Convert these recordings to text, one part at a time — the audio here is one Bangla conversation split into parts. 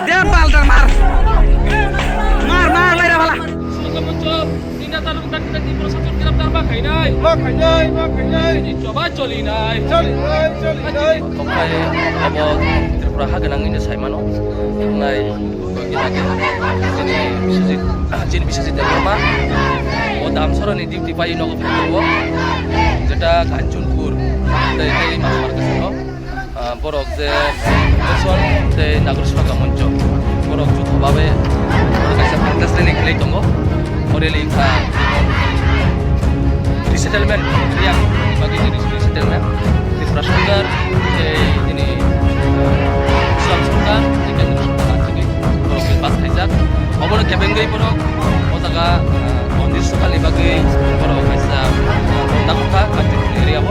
দে পাল্টার মার মার মার মেরে ভালা त्रिपुरा हागोनाङैनो साइमानो थांनाय जिनि बिश्वजित देबबर्मा ও দামসরানি ডিউটি পাই নগর ফাইব যেটা কাঞ্চনপুর এই মামার কাছে বরক যে বছর নাগরিক সুরক্ষা মঞ্চ বরক যৌথভাবে কাছে আন্ডারস্ট্যান্ডিং খেলাই দङ অরেলি রিসেটেলমেন্ট রিয়াং বাকি রিসেটেলমেন্ট ত্রিপুরা সরকার যিনি ইসলাম সরকার কেন্দ্র সরকার থেকে বরক বাস খাইজাক অবর কেবেঙ্গই বরক ও জায়গা মন্দির সকালে বাকি বরক খাইজা নাকুকা কাঞ্চনপুর এরিয়াব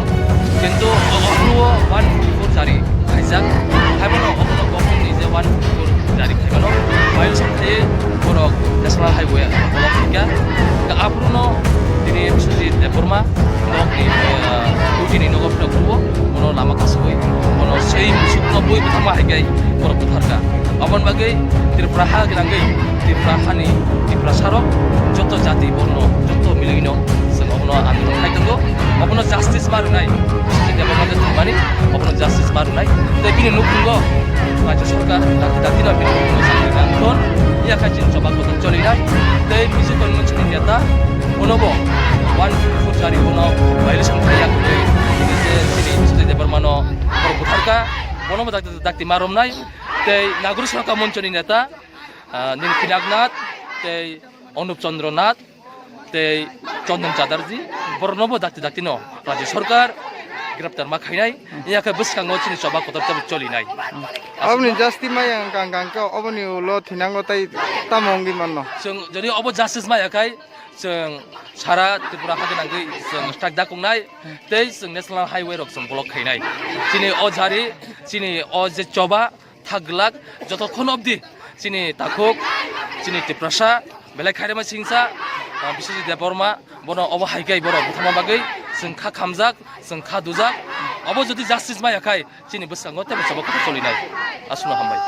কিন্তু অগ্রহ 154 জারি খাইজাক খাইবানো অগ্রহ গভর্নমেন্ট নিজে 154 জারি খাইবানো মাইল সপ্তাহে বরক ন্যাশনাল হাইওয়ে বলক ঠিকা আপরনো তিনি বিশ্বজিৎ দেববর্মা নগনি দুইটিনি নগরফोराव ग्रुपो मनो लामा कासबै मनो sei musukno boi butama haigai borok butharka abon bagai Tripura ha ginangai Tripura hani Tripura sarok joto jati borno joto miligino जों अबनो आन्दोलन खालामदोंगो अबनो जास्टिस मारुनाय बिश्वजिৎ देबबर्माजों थांमानि अबनो जास्टिस मारुनाय दा बिनि नुकुंगो राज्य सरकार दाखिना बिनि मोजां याखाचिन सभा गठन चलिनाय दै मिजु कन्वेन्सननि नेता मनोबो 154 जारि उनाव भाइलेसन खायाखै তিনি বিশ্বজিৎ দেববর্মানো বড় বুথারকা বনব দাক্তি মারমনাই তৈ নাগরিক সুরক্ষা মঞ্চনি নেতা নীলপিনাকনাথ তৈ অনুপ চন্দ্র নাথ তৈ চন্দন চাটার্জি বর্ণব দাক্তি রাজ্য সরকার গ্রেপ্তার মা খাইনাই ইয়াকে বসকাঙ্গো চিনি সভা কতরতব চলিনাই আপনি জাস্তি মায়াং কাঙ্কাঙ্ক অবনি লো থিনাঙ্গো তাই তামঙ্গি মান্ন जों যদি অব জাস্টিস মায়াখাই जों सारा त्रिपुरा हागोनाङै जों स्ट्राइक दाखंनाय तै जों नेशनल हाइवे रक जों ब्लक खायनाय दिनै अ जारि दिनै अ जे चबा थागलाक जतक्षण अब्दि दिनै ताखुक दिनै त्रिपुरासा बेलाय खायमा सिंसा बिश्वजिৎ देबबर्मा बनो अब हाइगाय बर बुथामा बागै जों खा खामजाक जों खा दुजाक अब जुदि जास्टिस मायाखाय दिनै बसकांगो तेबे सबक चलिनाय आसुनो हामबाय।